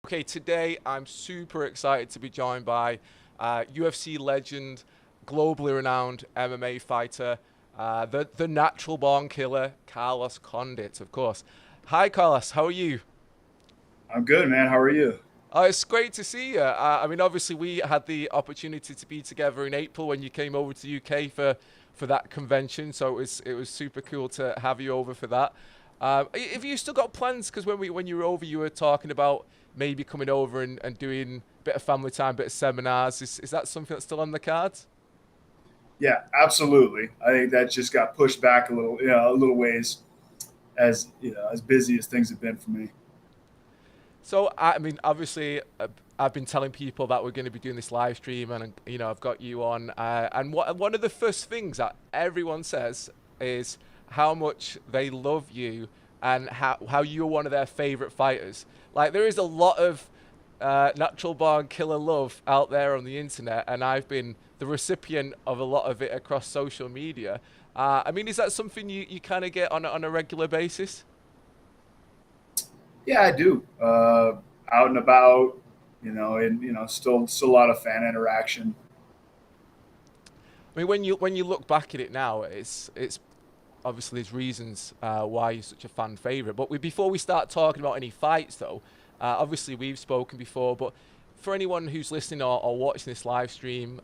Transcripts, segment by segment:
Okay, today I'm super excited to be joined by UFC legend, globally renowned MMA fighter, the natural born killer, Carlos Condit, of course. Hi, Carlos. How are you? I'm good, man. How are you? Oh, it's great to see you. I mean, obviously, we had the opportunity to be together in April when you came over to the UK for that convention. So it was super cool to have you over for that. Have you still got plans? Because when you were over, you were talking about maybe coming over and doing a bit of family time, bit of seminars. Is that something that's still on the cards? Yeah, absolutely. I think that just got pushed back a little ways as as busy as things have been for me. So I mean, obviously, I've been telling people that we're going to be doing this live stream, and I've got you on. And one of the first things that everyone says is how much they love you and how you're one of their favorite fighters. Like there is a lot of natural born killer love out there on the internet, and I've been the recipient of a lot of it across social media. I mean, is that something you kind of get on a regular basis? Yeah, I do. Out and about, and still a lot of fan interaction. I mean, when you look back at it now, it's obviously there's reasons why you're such a fan favorite. But before we start talking about any fights, though, obviously we've spoken before. But for anyone who's listening or watching this live stream,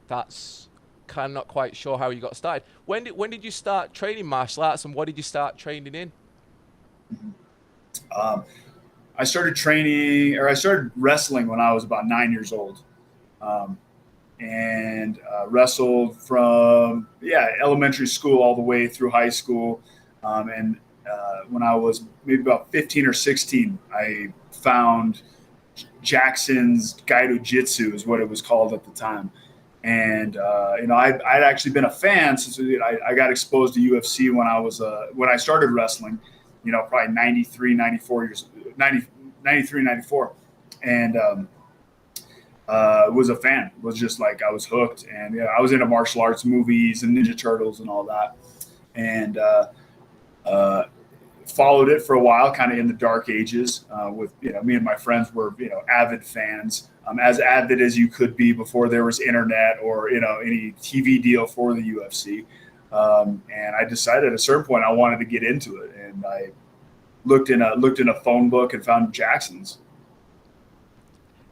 that's kind of not quite sure how you got started. When did you start training martial arts, and what did you start training in? Um, I started training, or I started wrestling when I was about 9 years old, um, and wrestled from elementary school all the way through high school. And when I was maybe about 15 or 16, I found Jackson's Gaido Jitsu is what it was called at the time. And I'd actually been a fan since I got exposed to UFC when I started wrestling. Probably 93, 94 years, 90, 93, 94, and was a fan. Was just like I was hooked, and I was into martial arts movies and Ninja Turtles and all that, and uh, followed it for a while, kind of in the dark ages. With me and my friends were avid fans, as avid as you could be before there was internet or any TV deal for the UFC. And I decided at a certain point I wanted to get into it, and I looked in a phone book and found Jackson's.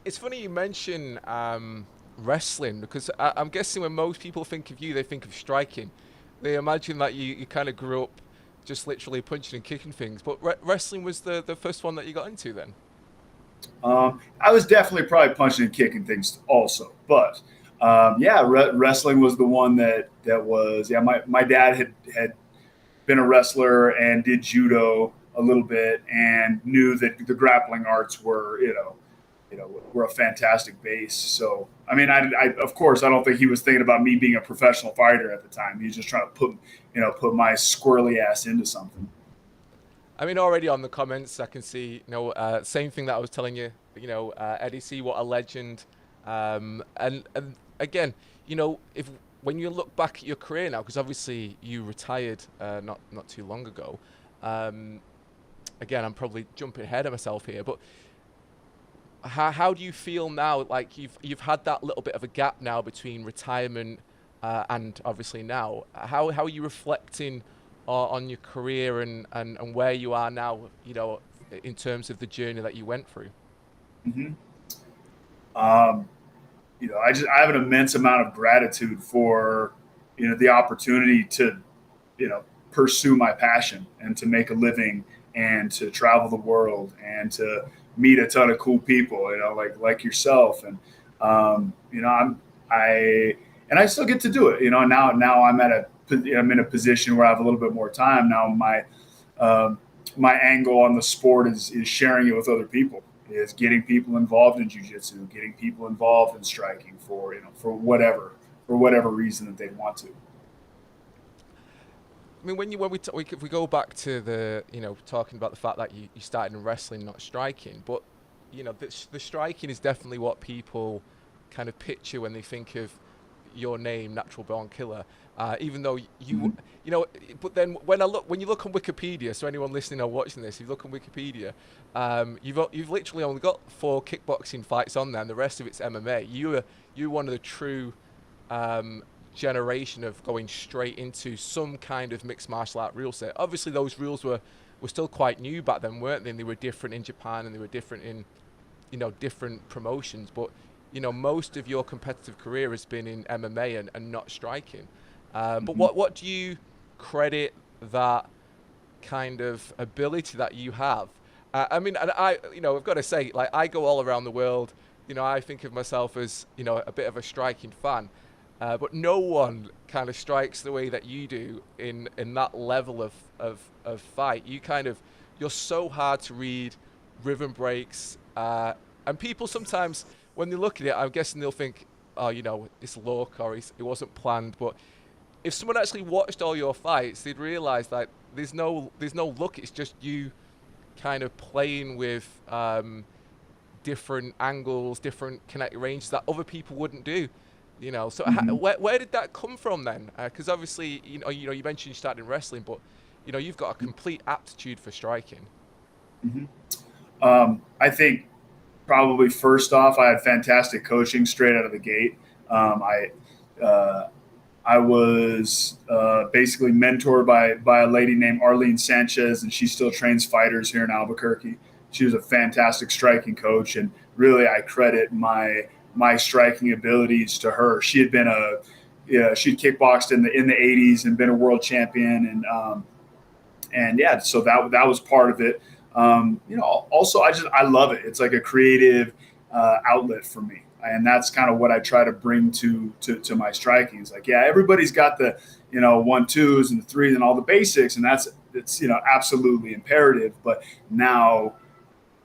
It's funny you mention wrestling because I'm guessing when most people think of you, they think of striking. They imagine that you kind of grew up just literally punching and kicking things. But wrestling was the first one that you got into then. I was definitely probably punching and kicking things also, but wrestling was the one that was. Yeah, my dad had been a wrestler and did judo a little bit and knew that the grappling arts were a fantastic base. So I mean, I of course I don't think he was thinking about me being a professional fighter at the time. He was just trying to put my squirrely ass into something. I mean, already on the comments, I can see, same thing that I was telling you, Eddie C, what a legend. And again, if when you look back at your career now, because obviously you retired not too long ago. Um, Again, I'm probably jumping ahead of myself here, but how do you feel now? Like you've had that little bit of a gap now between retirement and obviously now. How are you reflecting on your career and where you are now? In terms of the journey that you went through. Mm-hmm. Um, I have an immense amount of gratitude for the opportunity to pursue my passion and to make a living and to travel the world and to meet a ton of cool people, like yourself. And I and I still get to do it. Now I'm in a position where I have a little bit more time now. Um, my angle on the sport is sharing it with other people, is getting people involved in jujitsu, getting people involved in striking for whatever reason that they want to. I mean, if we go back to the talking about the fact that you started in wrestling, not striking, but the striking is definitely what people kind of picture when they think of your name, Natural Born Killer, even though you know. But then when you look on Wikipedia, so anyone listening or watching this, if you look on Wikipedia, you've literally only got 4 kickboxing fights on there, and the rest of it's MMA. You're one of the true generation of going straight into some kind of mixed martial art rule set. Obviously, those rules were still quite new back then, weren't they? And they were different in Japan, and they were different in, you know, different promotions. But, you know, most of your competitive career has been in MMA and not striking. But what do you credit that kind of ability that you have? I mean, and you know, I've got to say, like, I go all around the world. You know, I think of myself as, you know, a bit of a striking fan. But no one kind of strikes the way that you do in that level of fight. You're so hard to read, rhythm breaks, and people sometimes, when they look at it, I'm guessing they'll think, oh, you know, it's luck or it wasn't planned. But if someone actually watched all your fights, they'd realize that there's no luck. It's just you kind of playing with different angles, different kinetic ranges that other people wouldn't do. You know, so where did that come from then? Because obviously, you know, you mentioned you started in wrestling, but you know, you've got a complete aptitude for striking. I think probably first off, I had fantastic coaching straight out of the gate. I was basically mentored by a lady named Arlene Sanchez, and she still trains fighters here in Albuquerque. She was a fantastic striking coach, and really I credit my striking abilities to her. She had been she'd kickboxed in the 80s and been a world champion, and yeah, so that was part of it. You know, also I love it. It's like a creative outlet for me, and that's kind of what I try to bring to my striking. It's like, yeah, everybody's got the, you know, 1-2s and the 3s and all the basics, and it's you know, absolutely imperative. But now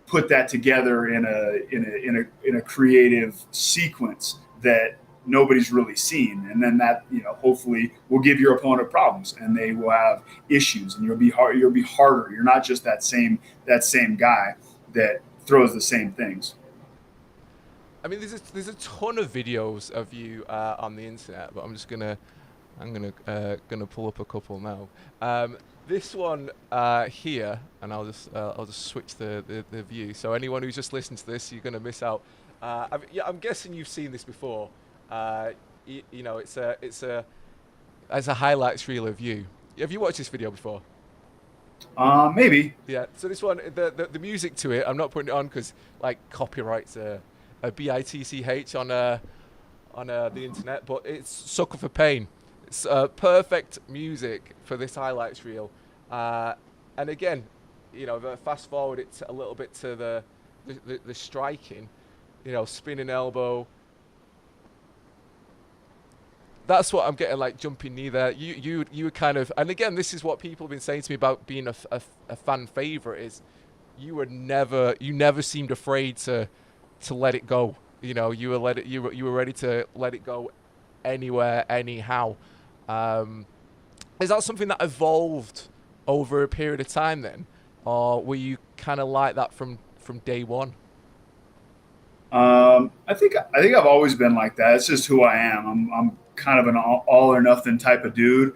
put that together in a creative sequence that nobody's really seen, and then that, you know, hopefully will give your opponent problems, and they will have issues, and you'll be harder. You're not just that same guy that throws the same things. I mean, there's a ton of videos of you on the internet, but I'm gonna pull up a couple now. This one here, and I'll just switch the view. So anyone who's just listened to this, you're gonna miss out. I'm guessing you've seen this before. You know, it's a highlights reel of you. Have you watched this video before? Maybe. Yeah. So this one, the music to it, I'm not putting it on because like copyrights a BITCH on the internet, but it's Sucker for Pain. It's perfect music for this highlights reel. And again, you know, fast forward it a little bit to the striking, you know, spinning elbow. That's what I'm getting, like jumping knee there. You were kind of, and again, this is what people have been saying to me about being a fan favorite is you never seemed afraid to let it go. You know, you were ready to let it go anywhere, anyhow. Is that something that evolved over a period of time then, or were you kind of like that from day one? I think I've always been like that. It's just who I am. I'm kind of an all or nothing type of dude,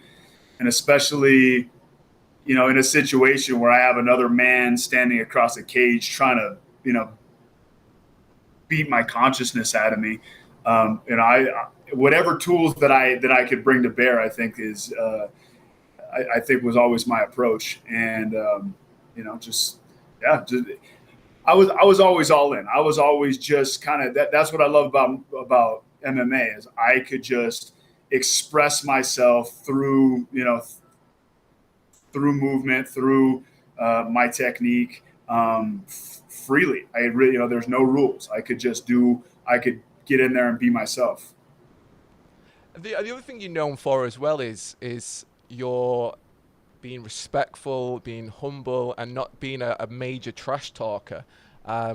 and especially, you know, in a situation where I have another man standing across a cage trying to, you know, beat my consciousness out of me. And whatever tools that I could bring to bear, I think I think was always my approach. And you know, I was always all in. I was always just kind of that's what I love about MMA is I could just express myself through, you know, through movement, through my technique, freely. I really, you know, there's no rules. I could get in there and be myself. The other thing you're known for as well is your being respectful, being humble, and not being a major trash talker,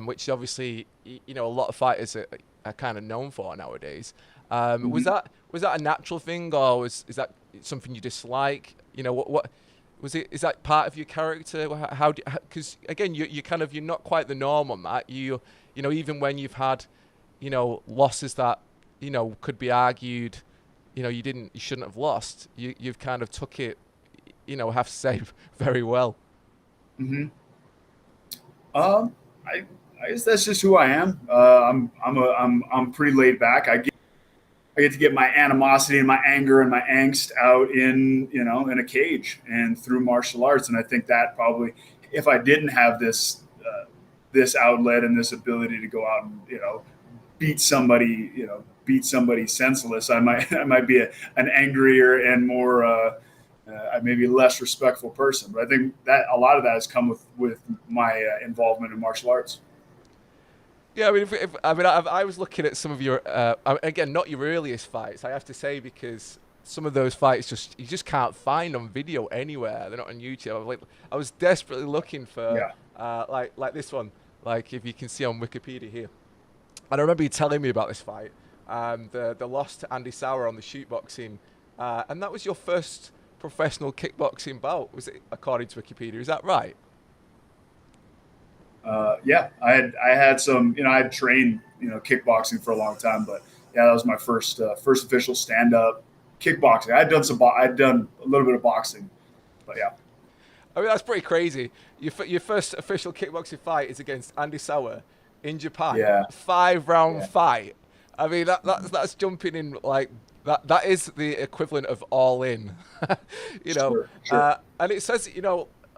which obviously, you know, a lot of fighters are kind of known for nowadays. Was that a natural thing, or is that something you dislike? You know, what was it? Is that part of your character? How? Because again, you're not quite the norm on that. You know, even when you've had, you know, losses that, you know, could be argued you shouldn't have lost. You've kind of took it, I have to say, very well. Hmm. I guess that's just who I am. I'm pretty laid back. I get to get my animosity and my anger and my angst out in a cage and through martial arts. And I think that probably, if I didn't have this outlet and this ability to go out and beat somebody senseless, I might be an angrier and more maybe less respectful person. But I think that a lot of that has come with my involvement in martial arts. Yeah, I mean, I was looking at some of your, again, not your earliest fights, I have to say, because some of those fights you just can't find on video anywhere. They're not on YouTube. I was desperately looking for, like this one, like if you can see on Wikipedia here. And I remember you telling me about this fight, the loss to Andy Sauer on the shootboxing, and that was your first professional kickboxing bout, was it, according to Wikipedia? Is that right? Yeah, I had some, I had trained, kickboxing for a long time, but yeah, that was my first official stand up kickboxing. I'd done a little bit of boxing, but yeah. I mean, that's pretty crazy. Your first official kickboxing fight is against Andy Sauer in Japan. Yeah. 5-round fight. I mean, that's jumping in like that. That is the equivalent of All In. Sure. And it says,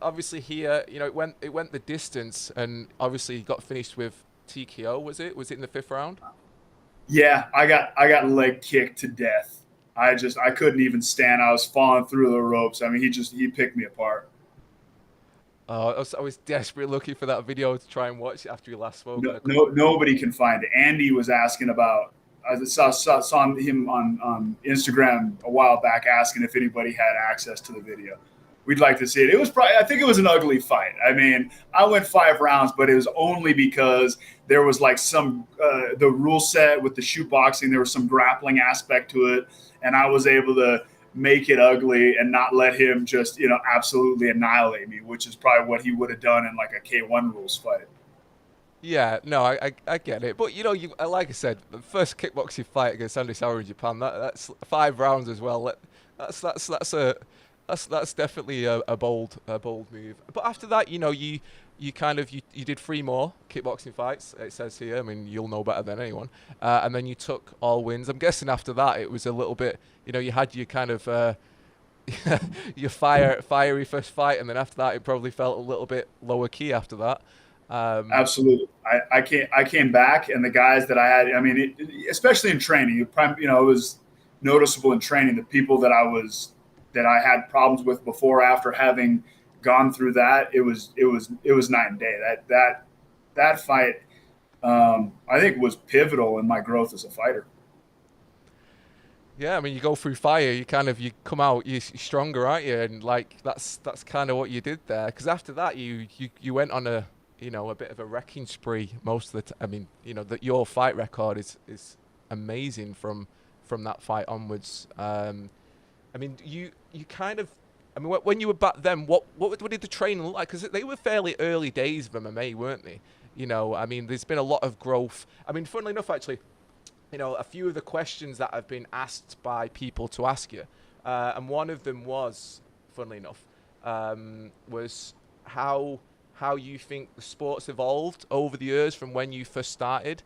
obviously here, it went the distance, and obviously you got finished with TKO. Was it in the 5th round? Yeah, I got leg kicked to death. I couldn't even stand. I was falling through the ropes. I mean, he picked me apart. I was desperately looking for that video to try and watch it after we last spoke. Nobody can find it. Andy was asking about. I saw him on Instagram a while back asking if anybody had access to the video. We'd like to see it. I think it was an ugly fight. I mean, I went 5 rounds, but it was only because there was like the rule set with the shoot boxing, there was some grappling aspect to it. And I was able to make it ugly and not let him just, absolutely annihilate me, which is probably what he would have done in like a K1 rules fight. Yeah, no, I get it. But, like I said, the first kickboxing fight against Andy Sauer in Japan, that's 5 rounds as well. That's definitely a bold move. But after that, you did 3 more kickboxing fights. It says here. I mean, you'll know better than anyone. And then you took all wins. I'm guessing after that it was a little bit. You had your kind of your fiery first fight, and then after that it probably felt a little bit lower key after that. Absolutely. I came back, and the guys that I had. I mean, especially in training, it was noticeable in training. The people that I had problems with before, after having gone through that, it was night and day. That fight, I think, was pivotal in my growth as a fighter. Yeah, I mean, you go through fire, you come out, you're stronger, aren't you? And like that's kind of what you did there. Because after that, you went on a bit of a wrecking spree most of the time. I mean, that your fight record is amazing from that fight onwards. I mean, when you were back then, what did the training look like? Because they were fairly early days of MMA, weren't they? I mean, there's been a lot of growth. I mean, funnily enough, actually, a few of the questions that have been asked by people to ask you, and one of them was, funnily enough, was how you think the sport's evolved over the years from when you first started.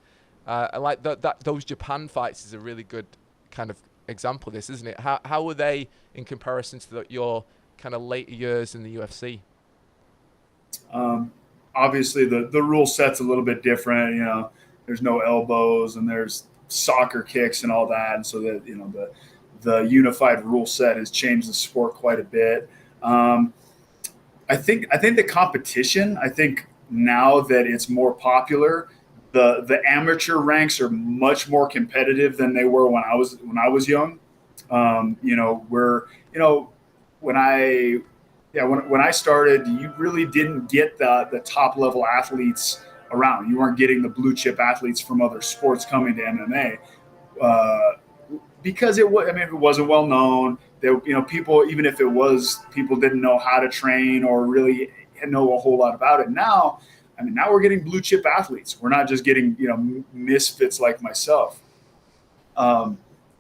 And like those Japan fights is a really good kind of example of this, isn't it? How were they in comparison to your kind of later years in the UFC? Obviously, the rule set's a little bit different. There's no elbows, and there's soccer kicks and all that, and so that the unified rule set has changed the sport quite a bit. I think the competition. I think now that it's more popular, the amateur ranks are much more competitive than they were when I was young. When I started, you really didn't get the top level athletes around. You weren't getting the blue chip athletes from other sports coming to MMA because it wasn't well known. People, even if it was, people didn't know how to train or really know a whole lot about it. Now we're getting blue chip athletes. We're not just getting misfits like myself.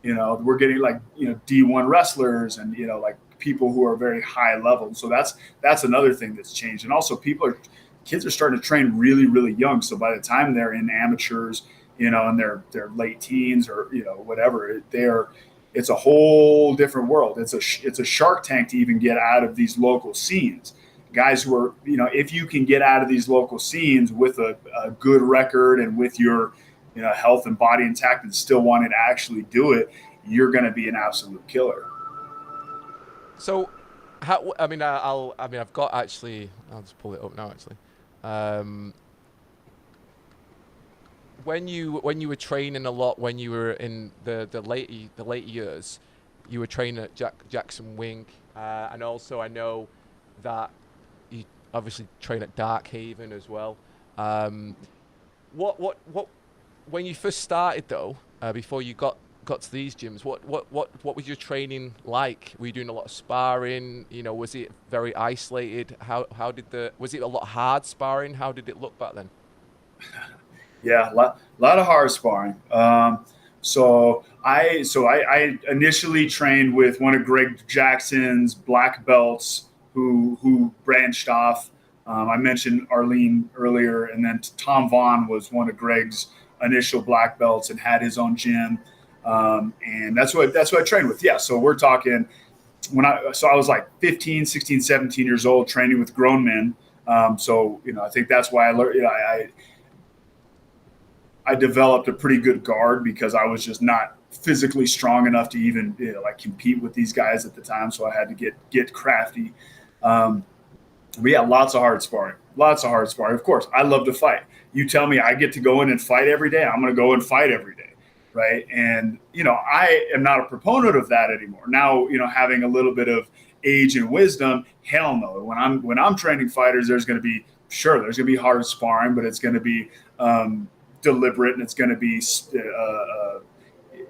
we're getting like, D1 wrestlers and, like people who are very high level. So that's another thing that's changed. And also kids are starting to train really, really young. So by the time they're in amateurs, in their late teens or, whatever, it's a whole different world. It's a Shark Tank to even get out of these local scenes. Guys who are, if you can get out of these local scenes with a good record and with your, health and body intact and still wanting to actually do it, you're going to be an absolute killer. So, I've got actually. I'll just pull it up now. Actually, when you were training a lot, when you were in the late years, you were training at Jackson Wink, and also I know that you obviously train at Darkhaven as well. What when you first started though, before you got to these gyms, what was your training like? Were you doing a lot of sparring? Was it very isolated? Was it a lot of hard sparring? How did it look back then? Yeah, a lot of hard sparring. So I initially trained with one of Greg Jackson's black belts who branched off. I mentioned Arlene earlier, and then Tom Vaughn was one of Greg's initial black belts and had his own gym. And that's what I trained with. Yeah. So we're talking I was like 15, 16, 17 years old training with grown men. So, I think that's why I learned, I developed a pretty good guard because I was just not physically strong enough to even, compete with these guys at the time. So I had to get crafty. But yeah, lots of hard sparring. Of course, I love to fight. You tell me I get to go in and fight every day, I'm going to go and fight every day. Right. And, I am not a proponent of that anymore. Now, having a little bit of age and wisdom, hell no. When I'm training fighters, there's going to be hard sparring, but it's going to be deliberate and it's going to be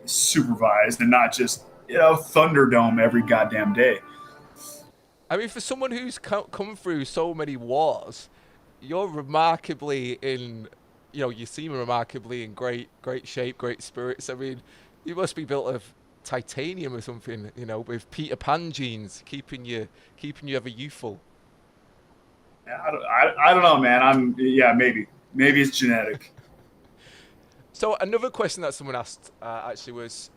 supervised and not just, Thunderdome every goddamn day. I mean, for someone who's come through so many wars, you're remarkably you seem remarkably in great shape, great spirits. I mean, you must be built of titanium or something, with Peter Pan genes, keeping you ever youthful. Yeah, I don't know, man. Maybe it's genetic. So another question that someone asked actually was,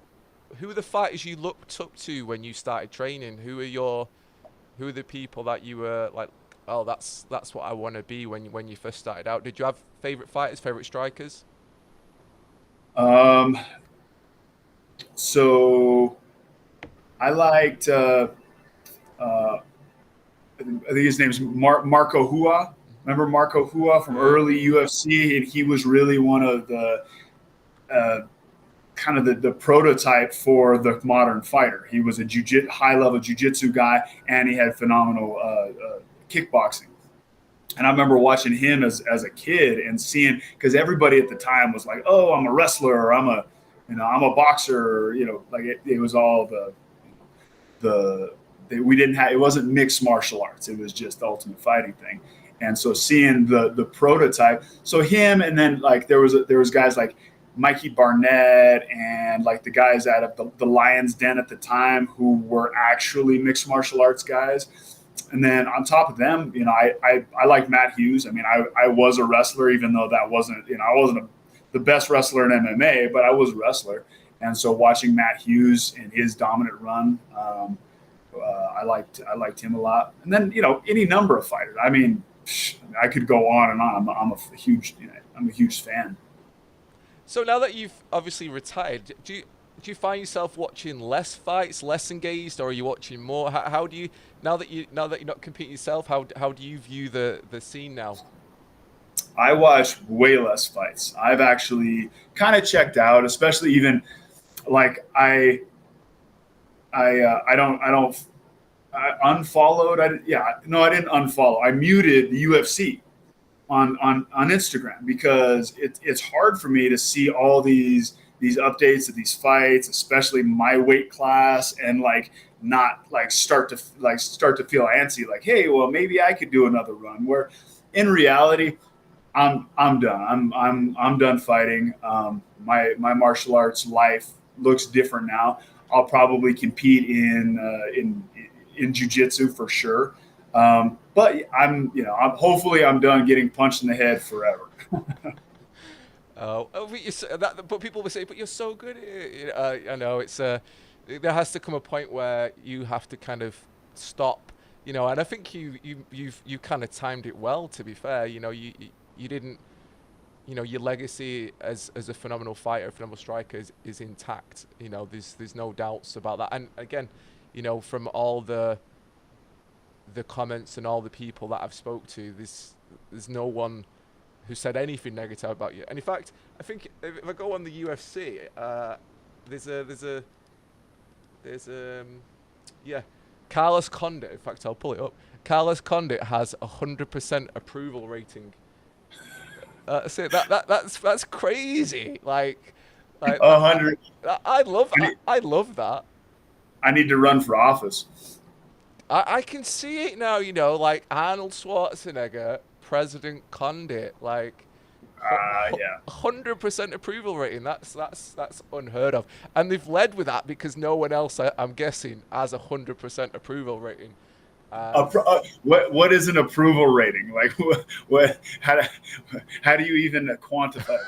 who are the fighters you looked up to when you started training? Who are the people that you were like, oh, that's what I want to be when you first started out? Did you have favorite fighters, favorite strikers? So I liked, I think his name's Marco Hua. Remember Marco Hua from early UFC? And he was really one of the kind of the prototype for the modern fighter. He was a high-level jiu-jitsu guy, and he had phenomenal kickboxing. And I remember watching him as a kid and seeing, because everybody at the time was like, oh, I'm a wrestler, or I'm a boxer, like it was all it wasn't mixed martial arts. It was just the Ultimate Fighting thing. And so seeing the prototype, so him, and then like there was guys like Mikey Barnett and like the guys out of the Lion's Den at the time who were actually mixed martial arts guys. And then on top of them, I like Matt Hughes. I mean, I was a wrestler, even though that wasn't, I wasn't the best wrestler in MMA, but I was a wrestler. And so watching Matt Hughes and his dominant run, I liked him a lot. And then, any number of fighters. I mean, I could go on and on. I'm a huge fan. So now that you've obviously retired, do you find yourself watching less fights, less engaged, or are you watching more? How do you, now that you're not competing yourself, how do you view the scene now? I watch way less fights. I've actually kind of checked out, especially even like I unfollowed. I didn't unfollow. I muted the UFC on Instagram because it's hard for me to see all these updates of these fights, especially my weight class, and like not like start to feel antsy, like, hey, well, maybe I could do another run. Where in reality, I'm done. I'm done fighting. My martial arts life looks different now. I'll probably compete in jiu-jitsu for sure. But I'm hopefully I'm done getting punched in the head forever. But people will say, "But you're so good." I know it's there has to come a point where you have to kind of stop, and I think you kind of timed it well. To be fair, you didn't, your legacy as a phenomenal fighter, phenomenal striker is intact. There's no doubts about that. And again, from all the comments and all the people that I've spoke to, there's no one who said anything negative about you. And in fact, I think if I go on the UFC, Carlos Condit. In fact, I'll pull it up. Carlos Condit has 100% approval rating. So that's crazy. Like 100. I love that. I need to run for office. I can see it now. Like Arnold Schwarzenegger, President Condit, like 100% approval rating. That's unheard of, and they've led with that because no one else, I'm guessing, has 100% approval rating. What is an approval rating? Like what? How do you even quantify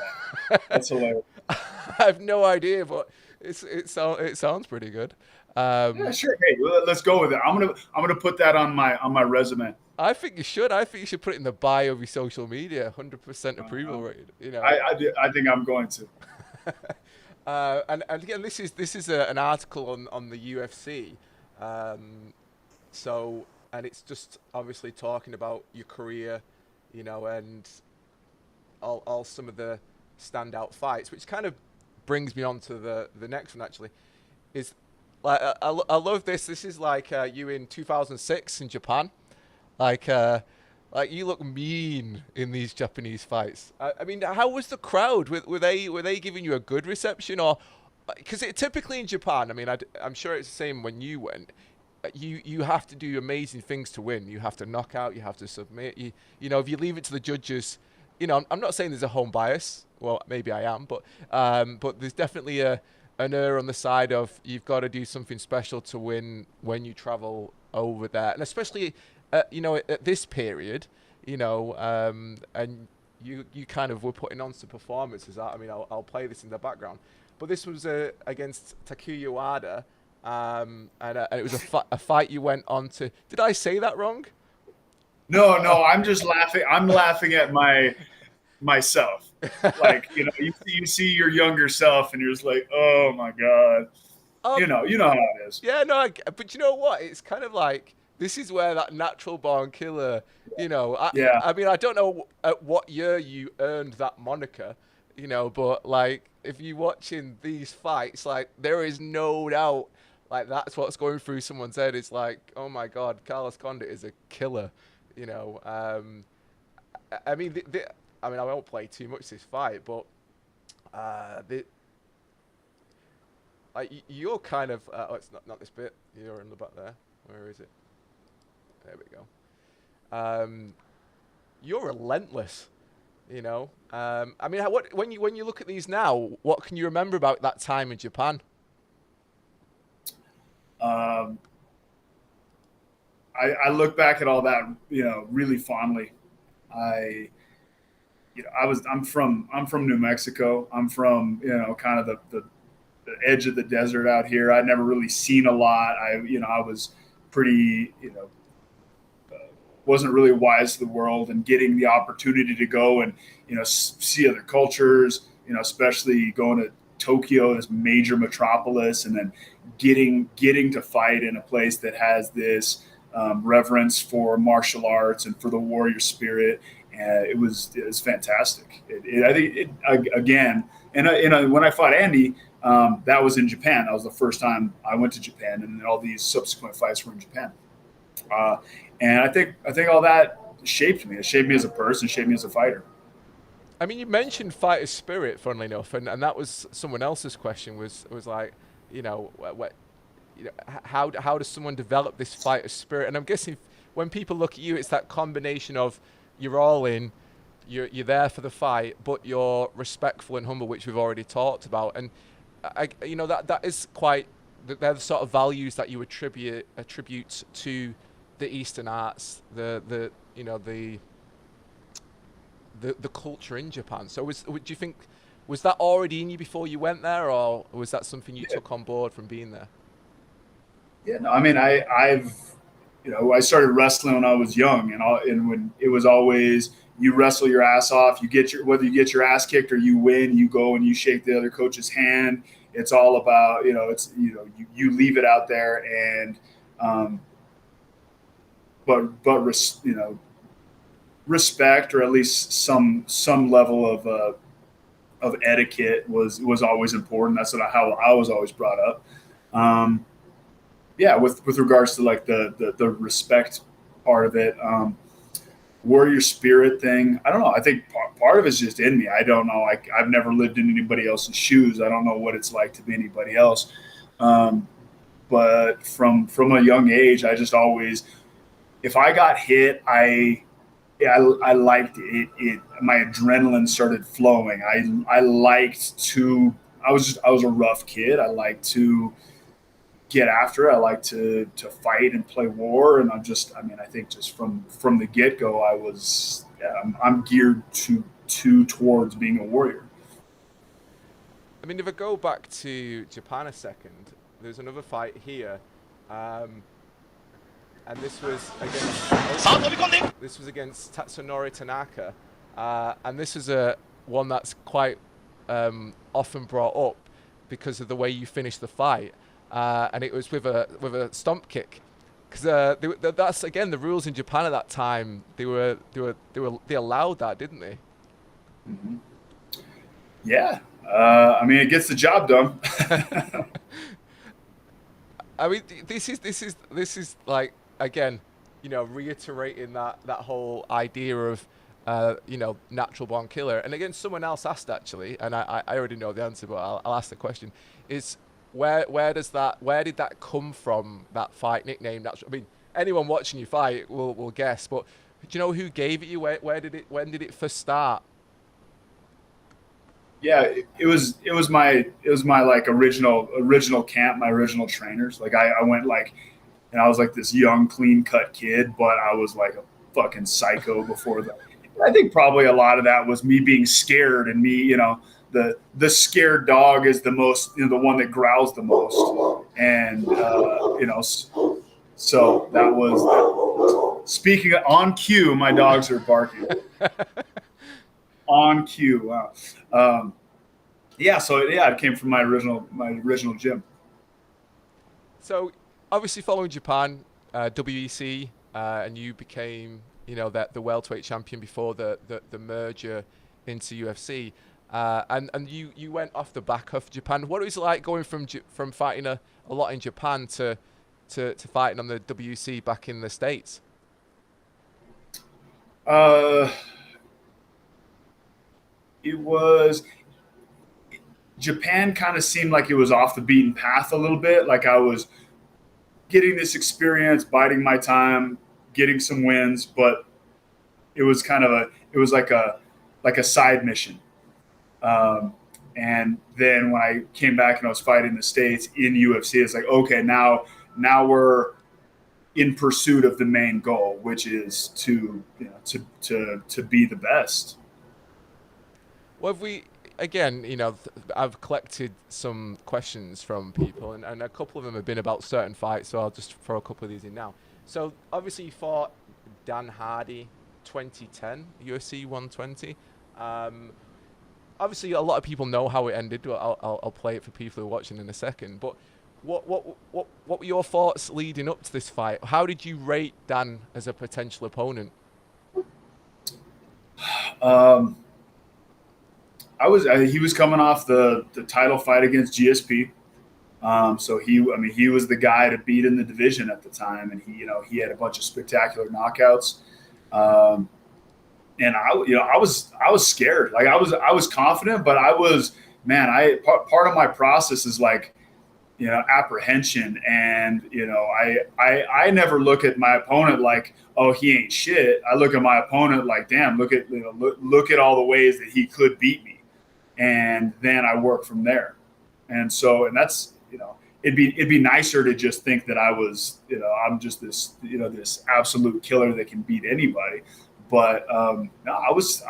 that? That's hilarious. I have no idea, but it sounds pretty good. Yeah, sure. Hey, let's go with it. I'm gonna put that on my resume. I think you should. I think you should put it in the bio of your social media. 100% approval rated. I think I'm going to. And again, this is an article on the UFC. And it's just obviously talking about your career, and all some of the standout fights, which kind of brings me on to the next one. Actually, is like I love this. This is like you in 2006 in Japan. Like you look mean in these Japanese fights. I mean, how was the crowd? Were they giving you a good reception, or because typically in Japan? I mean, I'm sure it's the same when you went. You have to do amazing things to win. You have to knock out. You have to submit. If you leave it to the judges, I'm not saying there's a home bias. Well, maybe I am, but there's definitely an error on the side of you've got to do something special to win when you travel over there, and especially. At this period, and you kind of were putting on some performances. I mean, I'll play this in the background, but this was against Takuya Wada, and it was a fight you went on to. Did I say that wrong? No, I'm just laughing. I'm laughing at myself. Like, you see your younger self, and you're just like, oh my god, you know how it is. Yeah, no, but you know what? It's kind of like. This is where that natural born killer, I mean, I don't know at what year you earned that moniker, but like if you're watching these fights, like there is no doubt, like that's what's going through someone's head. It's like, oh my God, Carlos Condit is a killer, I mean, I won't play too much this fight, but you're kind of, it's not this bit. You're in the back there. Where is it? There we go. You're relentless, I mean, when you look at these now, what can you remember about that time in Japan? I look back at all that, really fondly. I'm from New Mexico. I'm from, kind of the edge of the desert out here. I'd never really seen a lot. I was pretty, wasn't really wise to the world, and getting the opportunity to go and see other cultures, especially going to Tokyo, this major metropolis, and then getting to fight in a place that has this reverence for martial arts and for the warrior spirit. And it was fantastic. I think again, and when I fought Andy, that was in Japan. That was the first time I went to Japan, and then all these subsequent fights were in Japan. And I think all that shaped me. It shaped me as a person, shaped me as a fighter. I mean, you mentioned fighter spirit, funnily enough, and that was someone else's question. Was like, how does someone develop this fighter spirit? And I'm guessing when people look at you, it's that combination of you're all in, you're there for the fight, but you're respectful and humble, which we've already talked about. And that is quite. They're the sort of values that you attribute to the Eastern arts, the culture in Japan. So do you think was that already in you before you went there, or was that something you took on board from being there? Yeah, no, I mean, I started wrestling when I was young, and when it was always you wrestle your ass off, whether you get your ass kicked or you win, you go and you shake the other coach's hand. It's all about, you leave it out there, and respect, or at least some level of etiquette was always important. That's how I was always brought up. Yeah, with regards to like the respect part of it, warrior spirit thing. I don't know. I think part of it's just in me. I don't know. I've never lived in anybody else's shoes. I don't know what it's like to be anybody else. But from a young age, I just always, if I got hit, I liked it. My adrenaline started flowing. I liked to. I was a rough kid. I liked to get after it. I like to fight and play war. And I think just from the get go, I'm geared towards being a warrior. I mean, if I go back to Japan a second, there's another fight here, and this was against Tatsunori Tanaka, and this is one that's quite often brought up because of the way you finished the fight. And it was with a stomp kick, because that's again the rules in Japan at that time. They allowed that, didn't they? Mm-hmm. Yeah, it gets the job done. I mean, this is like, again, reiterating that whole idea of natural born killer. And again, someone else asked actually, and I already know the answer, but I'll ask the question: is where did that come from, that fight nickname? I mean, anyone watching you fight will guess, but do you know who gave it you? When did it first start? Yeah, it was my like original camp, my original trainers. Like I went like, and I was like this young, clean cut kid, but I was like a fucking psycho before that. I think probably a lot of that was me being scared, and me, the scared dog is the most, the one that growls the most. And, so that was, speaking on cue, my dogs are barking. On cue. Wow. It came from my original gym. So obviously following Japan, WEC, and you became, the welterweight champion before the merger into UFC. And you went off the back of Japan. What was it like going from fighting a lot in Japan to fighting on the WC back in the States? Japan kind of seemed like it was off the beaten path a little bit. Like I was getting this experience, biding my time, getting some wins, but it was like a side mission. And then when I came back and I was fighting the States in UFC, it's like, okay, now we're in pursuit of the main goal, which is to be the best. Well, I've collected some questions from people, and a couple of them have been about certain fights, so I'll just throw a couple of these in now. So obviously you fought Dan Hardy 2010, UFC 120. Obviously a lot of people know how it ended. I'll play it for people who are watching in a second. But what were your thoughts leading up to this fight? How did you rate Dan as a potential opponent? He was coming off the title fight against GSP. So he was the guy to beat in the division at the time, and he had a bunch of spectacular knockouts. And I was scared. Like I was confident, but part of my process is like, apprehension. And, I never look at my opponent like, oh, he ain't shit. I look at my opponent like, damn, look at all the ways that he could beat me. And then I work from there. And so, and that's, it'd be nicer to just think that I was, I'm just this, this absolute killer that can beat anybody. But no, I was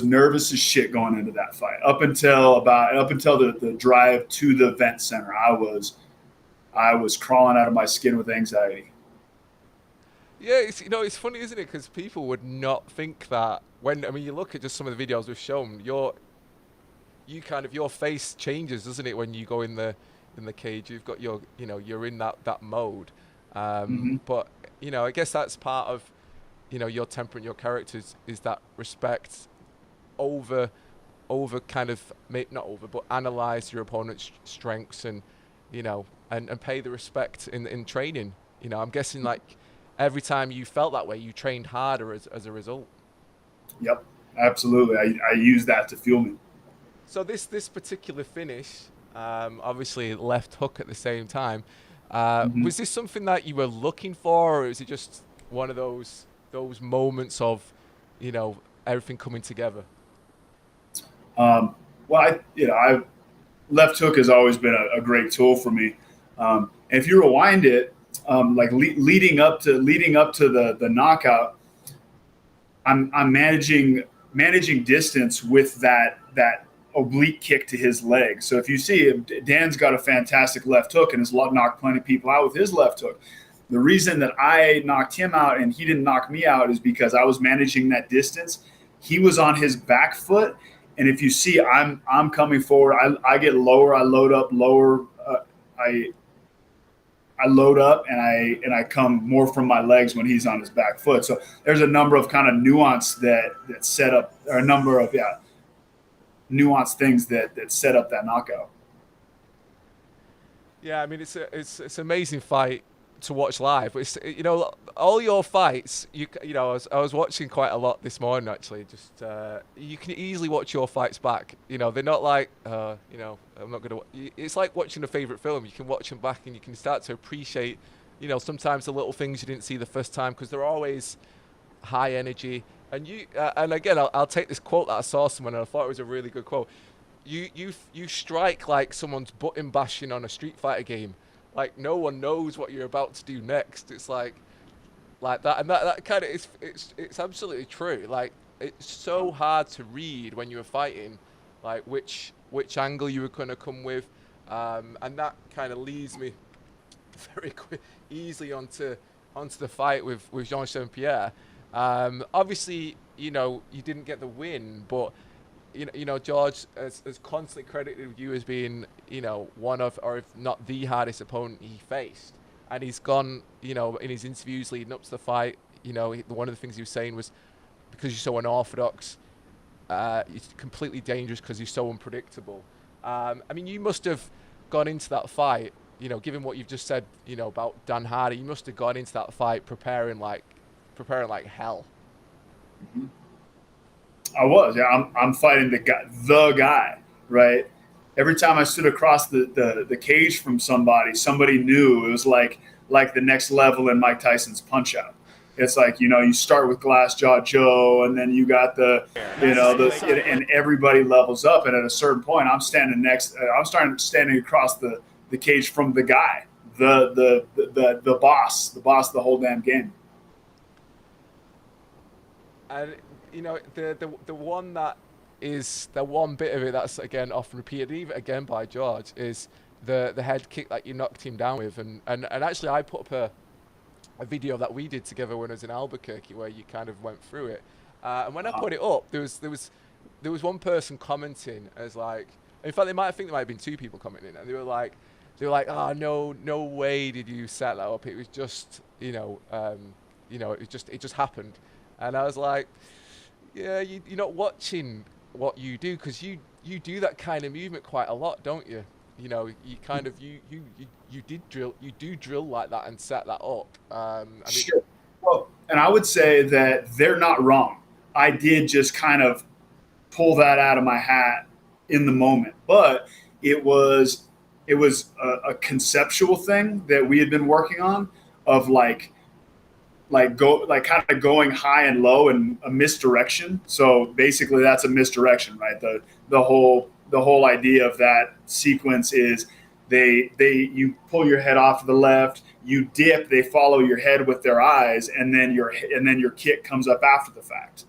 nervous as shit going into that fight. Up until the drive to the event center, I was crawling out of my skin with anxiety. Yeah, it's funny, isn't it? Because people would not think that when, I mean, you look at just some of the videos we've shown, your face changes, doesn't it, when you go in the cage? You've got you're in that mode. Mm-hmm. But I guess that's part of your temperament, your characters, is that respect over kind of, not over, but analyze your opponent's strengths and and pay the respect in training. I'm guessing like every time you felt that way, you trained harder as a result. Yep, absolutely. I use that to fuel me. So this particular finish, obviously left hook at the same time. Mm-hmm. Was this something that you were looking for, or is it just one of those moments of, everything coming together? Well, I left hook has always been a great tool for me. And if you rewind it, like leading up to the knockout, I'm managing distance with that oblique kick to his leg. So if you see him, Dan's got a fantastic left hook and has knocked plenty of people out with his left hook. The reason that I knocked him out and he didn't knock me out is because I was managing that distance. He was on his back foot, and if you see, I'm coming forward. I get lower. I load up lower. I load up and I come more from my legs when he's on his back foot. So there's a number of kind of nuance that set up, or a number of nuanced things that set up that knockout. Yeah, I mean it's an amazing fight to watch live. But it's, all your fights, I was watching quite a lot this morning actually. Just you can easily watch your fights back. They're not like I'm not gonna. It's like watching a favorite film. You can watch them back and you can start to appreciate, sometimes the little things you didn't see the first time, because they're always high energy. And and again, I'll take this quote that I saw somewhere and I thought it was a really good quote. You strike like someone's button bashing on a Street Fighter game. Like no one knows what you're about to do next. It's like that, and that kind of it's absolutely true. Like it's so hard to read when you're fighting, like which angle you were gonna come with, and that kind of leads me very easily onto the fight with Jean Saint Pierre. Obviously, you didn't get the win, but George has constantly credited you as being, one of, or if not the hardest opponent he faced. And he's gone, in his interviews leading up to the fight, one of the things he was saying was, because you're so unorthodox, it's completely dangerous because you're so unpredictable. I mean, you must have gone into that fight, given what you've just said, about Dan Hardy, you must have gone into that fight preparing like hell. Mm-hmm. I was, yeah. I'm fighting the guy, right? Every time I stood across the cage from somebody knew. It was like the next level in Mike Tyson's Punch Out. It's like, you start with Glass Jaw Joe, and then you got and everybody levels up. And at a certain point, I'm standing across the cage from the guy, the boss of the whole damn game. And the one that is the one bit of it that's again often repeated, even again by George, is the head kick that you knocked him down with. And actually I put up a video that we did together when I was in Albuquerque where you kind of went through it. And when I put it up, there was one person commenting as like, in fact, I think there might have been two people commenting, and they were like, oh no way did you set that up. It was just it just happened. And I was like, yeah, you're not watching what you do, because you do that kind of movement quite a lot, don't you? You kind of you do drill like that and set that up. Sure. Well, and I would say that they're not wrong. I did just kind of pull that out of my hat in the moment, but it was a conceptual thing that we had been working on, of kind of going high and low and a misdirection. So basically that's a misdirection, right? The whole the whole idea of that sequence is you pull your head off to the left, you dip, they follow your head with their eyes, and then your kick comes up after the fact.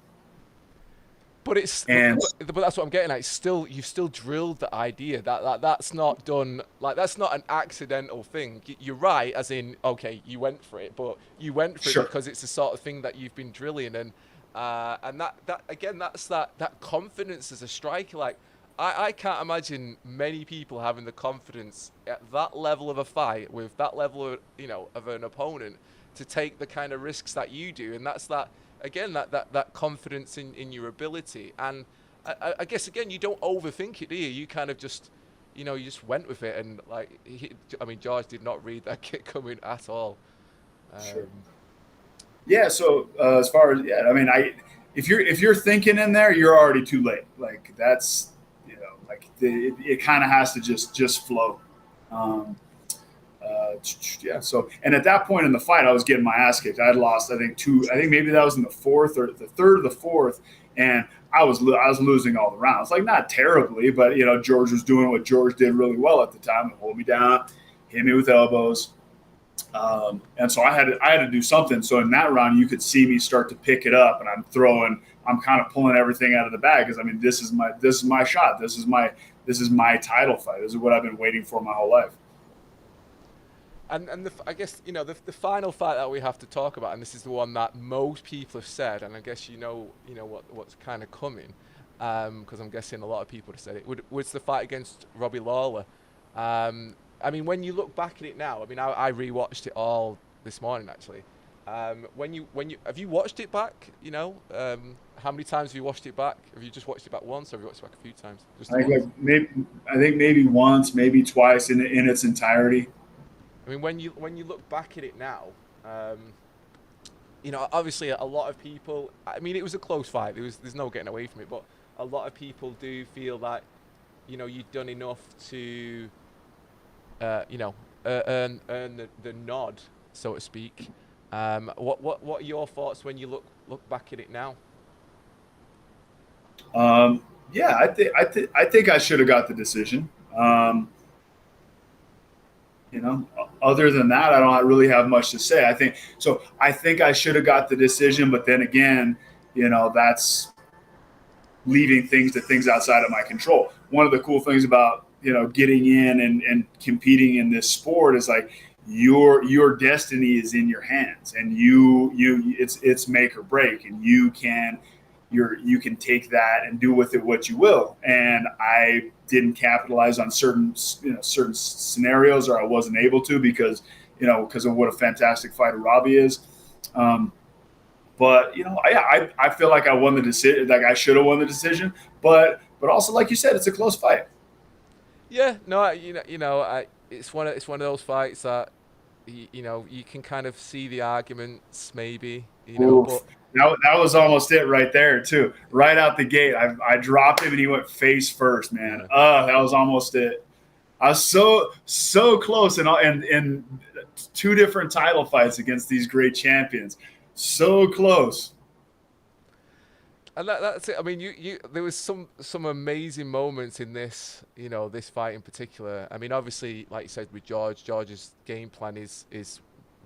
But but that's what I'm getting at. It's still, you've still drilled the idea that's not done, like, that's not an accidental thing. You're right, as in, okay, you went for it, but you went for Sure. it because it's the sort of thing that you've been drilling, and that again, that's that confidence as a striker. Like, I can't imagine many people having the confidence at that level of a fight with that level of, of an opponent, to take the kind of risks that you do, and that's that. Again, that confidence in your ability. And I guess, again, you don't overthink it, do you? You kind of just, you just went with it. And, like, George did not read that kick coming at all. Sure. Yeah. So as far as, if you're thinking in there, you're already too late. Like, that's, it kind of has to just flow. So, and at that point in the fight, I was getting my ass kicked. I had lost, I think maybe that was in the fourth or the third or the fourth. And I was losing all the rounds, like, not terribly, but, George was doing what George did really well at the time, hold me down, hit me with elbows. And so I had to do something. So in that round, you could see me start to pick it up, and I'm kind of pulling everything out of the bag. Cause this is my shot. This is my title fight. This is what I've been waiting for my whole life. And I guess, the final fight that we have to talk about, and this is the one that most people have said, and I guess what's kind of coming, because I'm guessing a lot of people have said it, was the fight against Robbie Lawler. When you look back at it now, I rewatched it all this morning, actually. When you have you watched it back? How many times have you watched it back? Have you just watched it back once, or have you watched it back a few times? I think maybe once, maybe twice in its entirety. When you look back at it now, obviously a lot of people. It was a close fight. There's no getting away from it. But a lot of people do feel that, you've done enough to, earn the nod, so to speak. What are your thoughts when you look back at it now? I think I should have got the decision. Other than that, I don't really have much to say. I think I should have got the decision, but then again, that's leaving things outside of my control. One of the cool things about, getting in and competing in this sport is, like, your destiny is in your hands, and it's make or break, and you can take that and do with it what you will. And I didn't capitalize on certain scenarios, or I wasn't able to because of what a fantastic fighter Robbie is. But I feel like I won the decision. Like, I should have won the decision, but also, like you said, it's a close fight. Yeah, no, it's one of those fights that you can kind of see the arguments, maybe, but. That was almost it right there, too. Right out the gate, I dropped him and he went face first, man. That was almost it. I was so close in two different title fights against these great champions. So close. And that's it. There was some amazing moments in this, this fight in particular. Obviously, like you said, with George's game plan is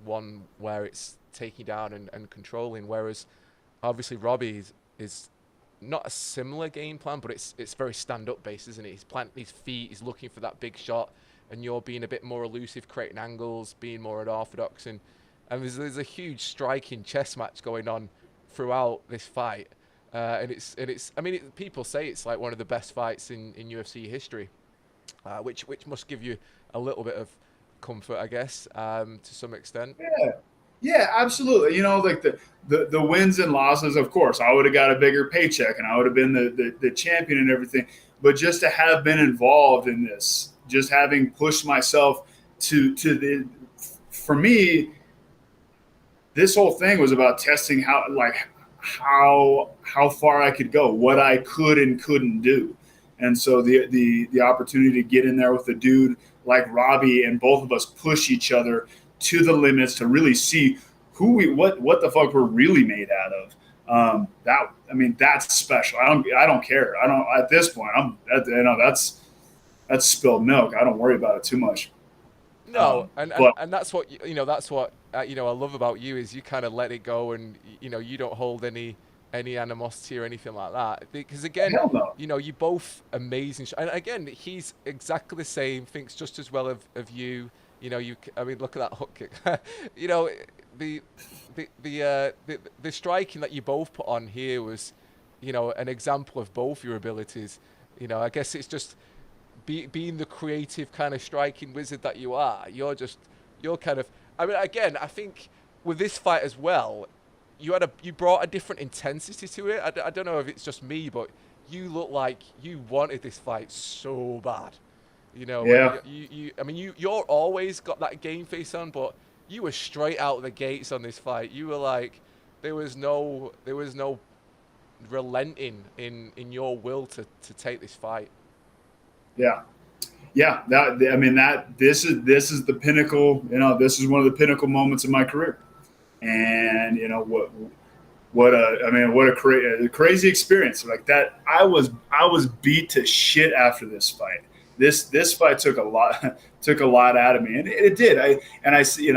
one where it's taking down and controlling, whereas obviously Robbie is not a similar game plan, but it's very stand-up based, isn't it? He's planting his feet, he's looking for that big shot, and you're being a bit more elusive, creating angles, being more unorthodox, and there's a huge striking chess match going on throughout this fight, and people say it's like one of the best fights in UFC history, which must give you a little bit of comfort, I guess, to some extent. Yeah, absolutely. Like the wins and losses, of course, I would have got a bigger paycheck and I would have been the champion and everything. But just to have been involved in this, just having pushed myself for me, this whole thing was about testing how far I could go, what I could and couldn't do. And so the opportunity to get in there with a dude like Robbie and both of us push each other to the limits to really see what the fuck we're really made out of. That's special. I don't care. I don't, at this point, that's spilled milk. I don't worry about it too much. No, But and that's what that's what I love about you is you kind of let it go, and you don't hold any animosity or anything like that. Because again, hell no. you both amazing, and again, he's exactly the same, thinks just as well of you. I mean, look at that hook kick. you know, the the striking that you both put on here was, an example of both your abilities. I guess it's just being the creative kind of striking wizard that you are, you're kind of. I mean, again, I think with this fight as well, you brought a different intensity to it. I don't know if it's just me, but you look like you wanted this fight so bad. Yeah. I mean, you're always got that game face on, but you were straight out the gates on this fight. You were like, there was no relenting in your will to take this fight. Yeah. Yeah. This is the pinnacle, this is one of the pinnacle moments of my career. And what a crazy experience like that. I was beat to shit after this fight. This fight took a lot out of me, and it did. I say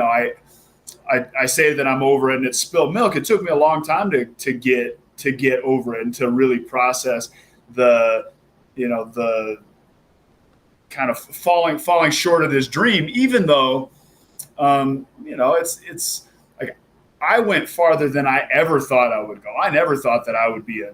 that I'm over it and it's spilled milk. It took me a long time to get over it and to really process the kind of falling short of this dream, even though it's like I went farther than I ever thought I would go. I never thought that I would be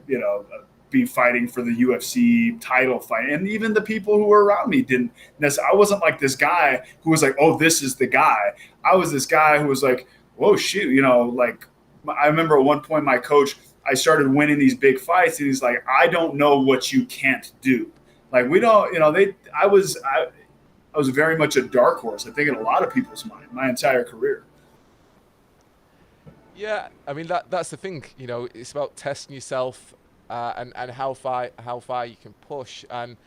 fighting for the UFC title fight. And even the people who were around me didn't necessarily. I wasn't like this guy who was like, oh, this is the guy. I was this guy who was like, whoa, shoot. Like I remember at one point my coach, I started winning these big fights and he's like, I don't know what you can't do. Like we don't, I was very much a dark horse, I think, in a lot of people's mind, my entire career. Yeah, I mean that's the thing. It's about testing yourself and how far you can push. And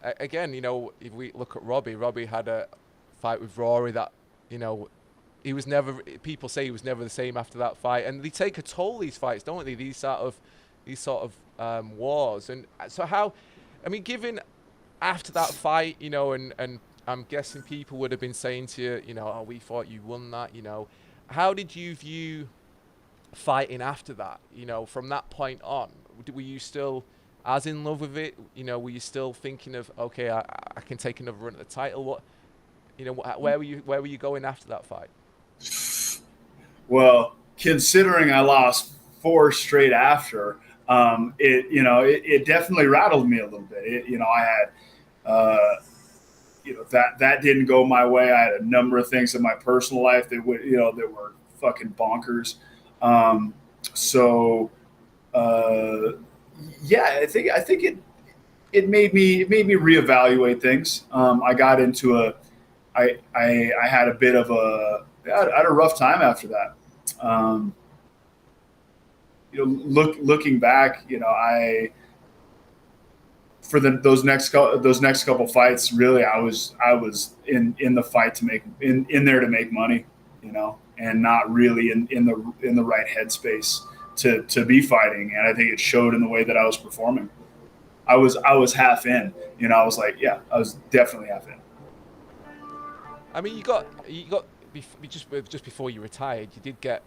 again, if we look at Robbie had a fight with Rory that he was never. People say he was never the same after that fight, and they take a toll, these fights, don't they? These sort of wars. And so how? I mean, given after that fight, and I'm guessing people would have been saying to you, oh, we thought you won that, How did you view fighting after that? From that point on, were you still as in love with it? Were you still thinking of, okay, I can take another run at the title? Where were you going after that fight? Well, considering I lost 4 straight after, it definitely rattled me a little bit. I had, that didn't go my way. I had a number of things in my personal life that were fucking bonkers. Yeah, I think it made me reevaluate things. I got into I had a bit of I had a rough time after that. Looking back, for those next couple fights, really, I was in the fight to make in there to make money, and not really in the right headspace to be fighting. And I think it showed in the way that I was performing. I was half in, I was like, yeah, I was definitely half in. I mean, you got just before you retired, you did get,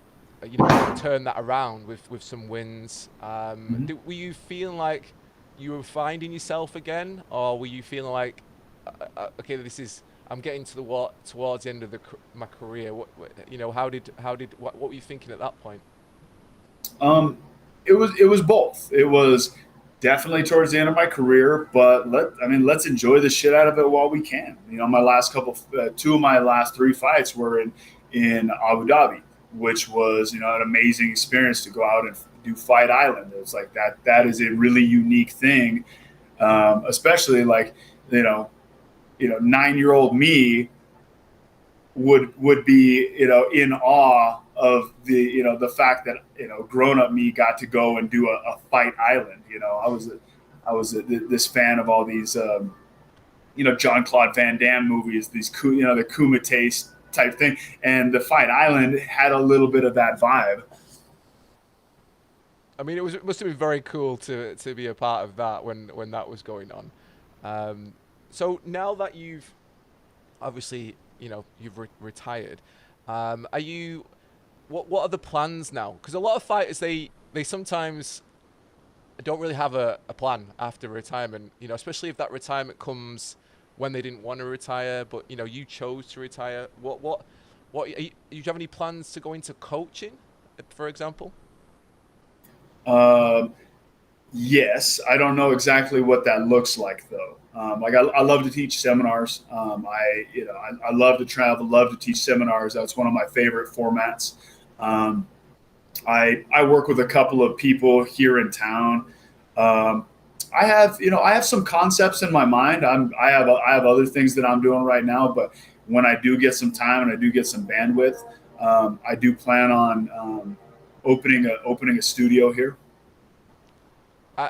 turn that around with some wins. Were you feeling like you were finding yourself again, or were you feeling like, okay, I'm getting towards the end of my career? What were you thinking at that point? It was both. It was definitely towards the end of my career, but let's enjoy the shit out of it while we can. My last two of my last 3 fights were in Abu Dhabi, which was an amazing experience to go out and do Fight Island. It's like that is a really unique thing, especially like 9-year-old me would be in awe of the fact that grown up me got to go and do a Fight Island. I was this fan of all these Jean-Claude Van Damme movies, these the Kumite type thing, and the Fight Island had a little bit of that vibe. I mean, it must have been very cool to be a part of that when that was going on. So now that you've obviously, you've retired, are you what are the plans now? Because a lot of fighters, they sometimes don't really have a plan after retirement, especially if that retirement comes when they didn't want to retire, but you chose to retire. Do you have any plans to go into coaching, for example? Um, yes, I don't know exactly what that looks like though. Like I love to teach seminars. I love to travel, love to teach seminars. That's one of my favorite formats. Um, I work with a couple of people here in town. Um, I have some concepts in my mind. I have other things that I'm doing right now, but when I do get some time and I do get some bandwidth, I do plan on opening a studio here.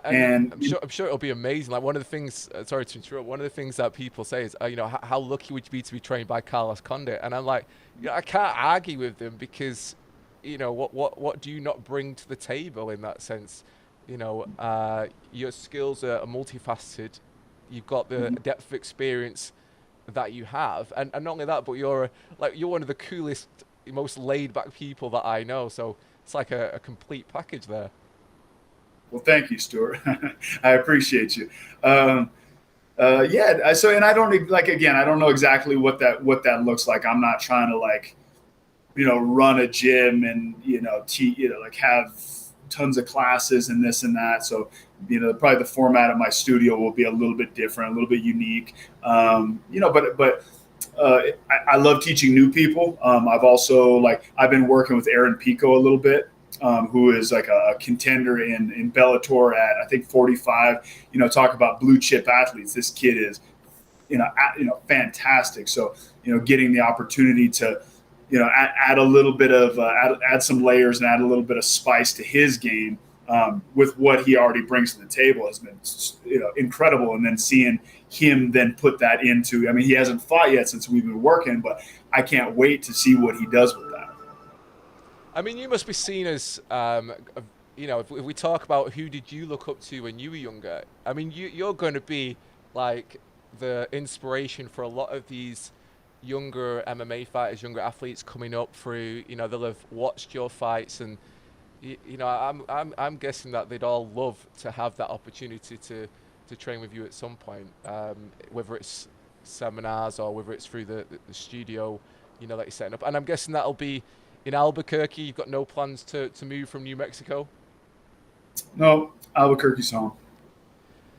And And I'm sure it'll be amazing. Like one of the things, sorry to interrupt, one of the things that people say is, how lucky would you be to be trained by Carlos Condit? And I'm like, I can't argue with them because, what do you not bring to the table in that sense? Your skills are multifaceted. You've got the Mhm. depth of experience that you have, and not only that, but you're one of the coolest, most laid back people that I know. So it's like a complete package there. Well, thank you, Stuart. I appreciate you. Um, yeah. So, and I don't like again. I don't know exactly what that looks like. I'm not trying to like run a gym and like have tons of classes and this and that. So probably the format of my studio will be a little bit different, a little bit unique. But I love teaching new people. I've been working with Aaron Pico a little bit. Who is like a contender in Bellator at I think 45. Talk about blue chip athletes. This kid is fantastic. So getting the opportunity to add a little bit of add some layers and add a little bit of spice to his game with what he already brings to the table has been incredible. And then seeing him then put that into, I mean, he hasn't fought yet since we've been working, but I can't wait to see what he does with that. I mean, you must be seen as, if we talk about who did you look up to when you were younger, I mean, you're going to be like the inspiration for a lot of these younger MMA fighters, younger athletes coming up through, they'll have watched your fights and, I'm guessing that they'd all love to have that opportunity to train with you at some point, whether it's seminars or whether it's through the studio, that you're setting up. And I'm guessing that'll be in Albuquerque. You've got no plans to move from New Mexico? No, Albuquerque's home.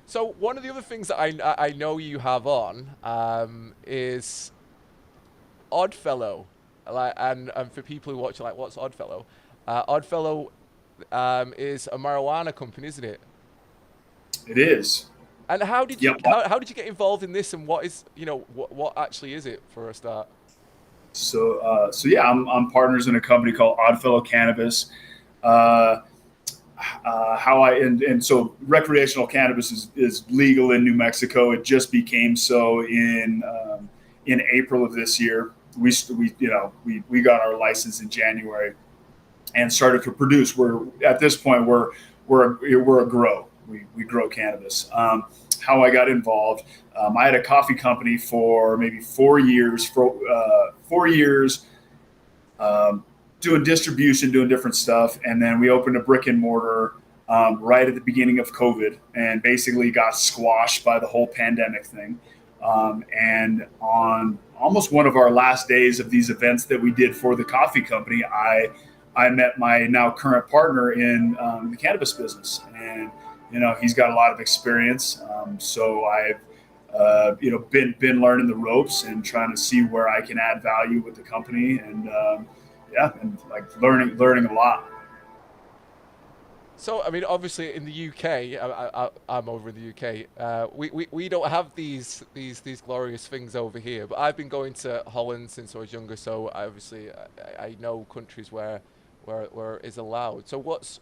So one of the other things that I know you have on is Oddfellow, and for people who watch, like, what's Oddfellow? Oddfellow is a marijuana company, isn't it? It is. And how did you Yep. how did you get involved in this, and what is what actually is it for a start? So yeah, I'm partners in a company called Oddfellow Cannabis. Uh, how I and so recreational cannabis is legal in New Mexico. It just became so in April of this year. We got our license in January and started to produce. We're at this point we're a grow. We grow cannabis. How I got involved. I had a coffee company for maybe 4 years. For 4 years, doing distribution, doing different stuff, and then we opened a brick and mortar right at the beginning of COVID, and basically got squashed by the whole pandemic thing. And on almost one of our last days of these events that we did for the coffee company, I met my now current partner in the cannabis business, and he's got a lot of experience. So I've been learning the ropes and trying to see where I can add value with the company, and and like learning a lot. So, I mean, obviously in the UK, I'm over in the UK. We don't have these glorious things over here. But I've been going to Holland since I was younger, so I know countries where it is allowed. So what's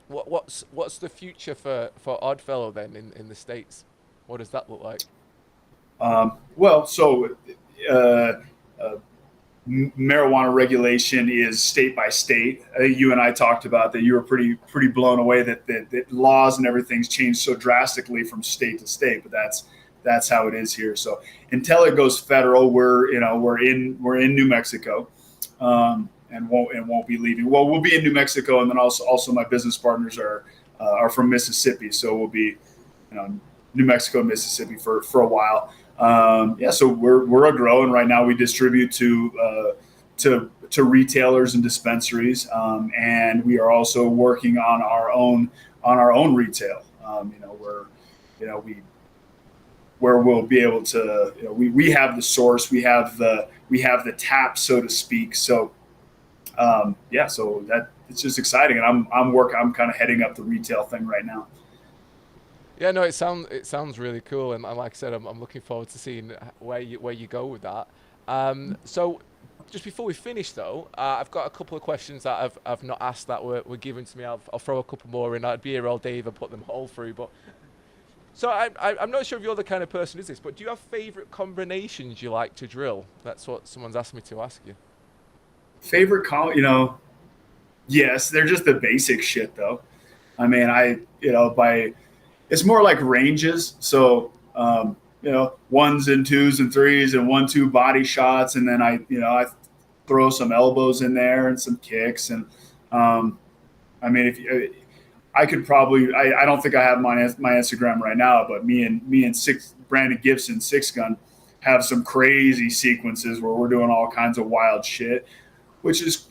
the future for Oddfellow then in the States? What does that look like? Well, so uh, uh, marijuana regulation is state by state. I think you and I talked about that. You were pretty blown away that laws and everything's changed so drastically from state to state, but that's how it is here. So until it goes federal, we're in New Mexico, and won't be leaving. Well, we'll be in New Mexico, and then also my business partners are from Mississippi, so we'll be New Mexico and Mississippi for a while. So we're growing right now. We distribute to retailers and dispensaries, and we are also working on our own retail. Where we'll be able to, we have the source, we have the tap, so to speak. So so that it's just exciting, and I'm kind of heading up the retail thing right now. Yeah, no, it sounds really cool, and like I said, I'm looking forward to seeing where you go with that. So, just before we finish though, I've got a couple of questions that I've not asked that were given to me. I'll throw a couple more in. I'd be here all day if I put them all through. But so I'm not sure if you're the kind of person who is this, but do you have favorite combinations you like to drill? That's what someone's asked me to ask you. Favorite yes, they're just the basic shit though. I mean, it's more like ranges. So, ones and twos and threes and 1-2 body shots. And then I throw some elbows in there and some kicks. And, I mean, I could probably, I don't think I have my Instagram right now, but me and Brandon Gibson, Six Gun, have some crazy sequences where we're doing all kinds of wild shit, which is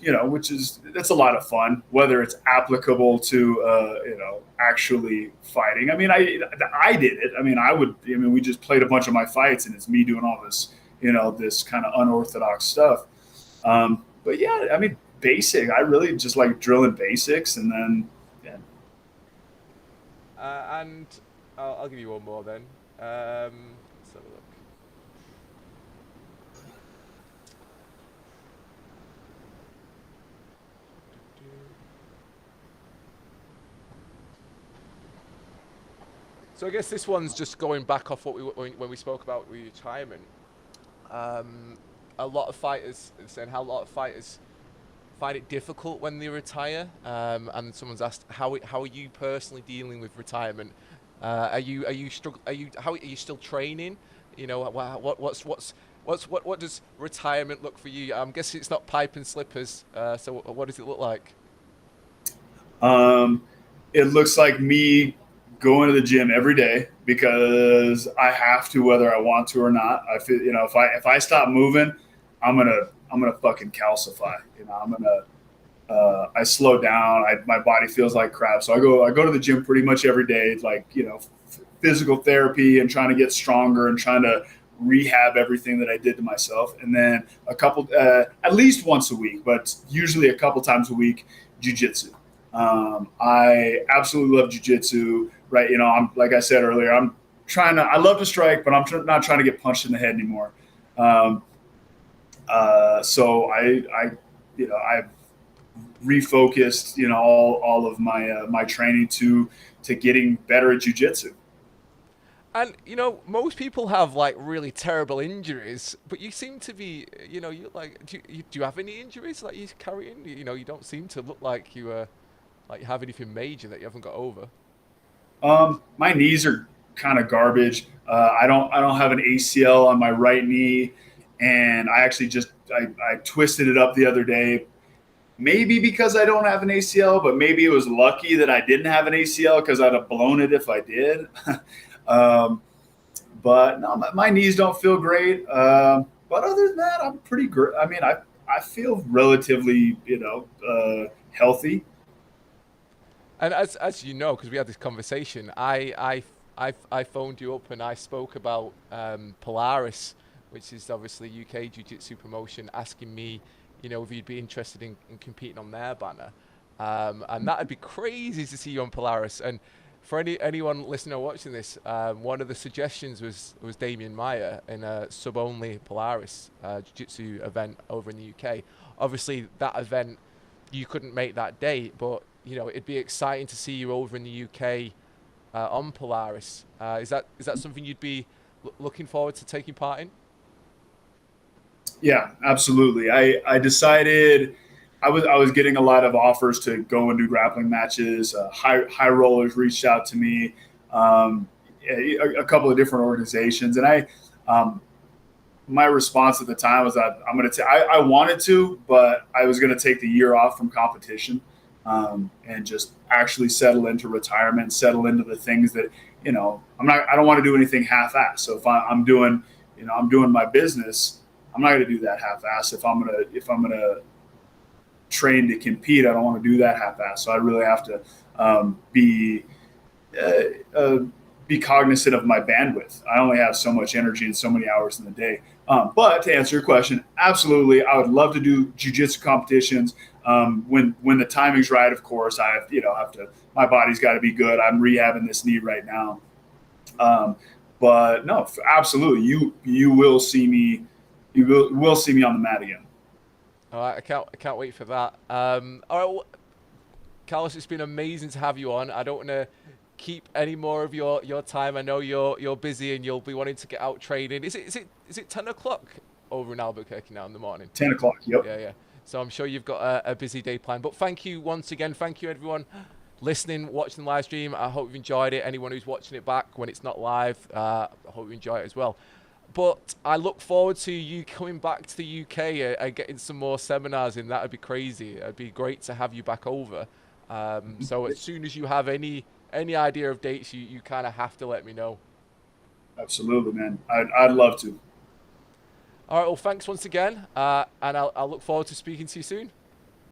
that's a lot of fun, whether it's applicable to, actually fighting. I mean, I did it. I mean, we just played a bunch of my fights and it's me doing all this, this kind of unorthodox stuff. But yeah, I mean, basic, I really just like drilling basics, and then, yeah. And I'll give you one more then. Let's have a look. So I guess this one's just going back off when we spoke about retirement. A lot of fighters saying how a lot of fighters find it difficult when they retire. And someone's asked how are you personally dealing with retirement? Are you still training? What does retirement look for you? I'm guessing it's not pipe and slippers. So what does it look like? It looks like me going to the gym every day because I have to, whether I want to or not. I feel, if I stop moving, I'm gonna fucking calcify. I slow down. My body feels like crap. So I go to the gym pretty much every day. It's like, physical therapy and trying to get stronger and trying to rehab everything that I did to myself. And then at least once a week, but usually a couple times a week, jiu-jitsu. I absolutely love jiu-jitsu, right? I'm, like I said earlier, I love to strike, but I'm not trying to get punched in the head anymore. So I've refocused, all of my training to getting better at jiu-jitsu. And, most people have like really terrible injuries, but you seem to be, you like, do you have any injuries that you're carrying? You don't seem to look like you have anything major that you haven't got over. My knees are kind of garbage. I don't have an ACL on my right knee, and I actually I twisted it up the other day. Maybe because I don't have an ACL, but maybe it was lucky that I didn't have an ACL because I'd have blown it if I did. But no, my knees don't feel great. But other than that, I'm pretty great. I mean, I feel relatively, healthy. And as you know, because we had this conversation, I phoned you up and I spoke about Polaris, which is obviously UK Jiu-Jitsu promotion, asking me, if you'd be interested in competing on their banner. And that'd be crazy to see you on Polaris. And for anyone listening or watching this, one of the suggestions was Damien Meyer in a sub-only Polaris Jiu-Jitsu event over in the UK. Obviously, that event, you couldn't make that date, but it'd be exciting to see you over in the UK on Polaris. Is that something you'd be looking forward to taking part in? Yeah, absolutely. I decided I was getting a lot of offers to go and do grappling matches. High rollers reached out to me, um, a couple of different organizations, and um, my response at the time was that I wanted to, but I was going to take the year off from competition, and just actually settle into retirement, settle into the things that, I don't want to do anything half-assed. So if I'm doing, I'm doing my business, I'm not going to do that half-assed. If I'm gonna train to compete, I don't want to do that half-assed. So I really have to uh, uh, be cognizant of my bandwidth. I only have so much energy and so many hours in the day. But to answer your question, absolutely, I would love to do jiu-jitsu competitions. When the timing's right, of course. Have to. My body's got to be good. I'm rehabbing this knee right now. But no, absolutely, you will see me. You will see me on the mat again. All right, I can't wait for that. All right, well, Carlos, it's been amazing to have you on. I don't want to keep any more of your time. I know you're busy and you'll be wanting to get out training. Is it 10 o'clock over in Albuquerque now in the morning? 10 o'clock. Yep. Yeah, yeah. So I'm sure you've got a busy day planned. But thank you once again. Thank you everyone listening, watching the live stream. I hope you've enjoyed it. Anyone who's watching it back when it's not live, I hope you enjoy it as well. But I look forward to you coming back to the UK and getting some more seminars in. That would be crazy. It'd be great to have you back over. So as soon as you have any idea of dates, you kind of have to let me know. Absolutely, man. I'd love to. All right. Well, thanks once again, and I'll look forward to speaking to you soon.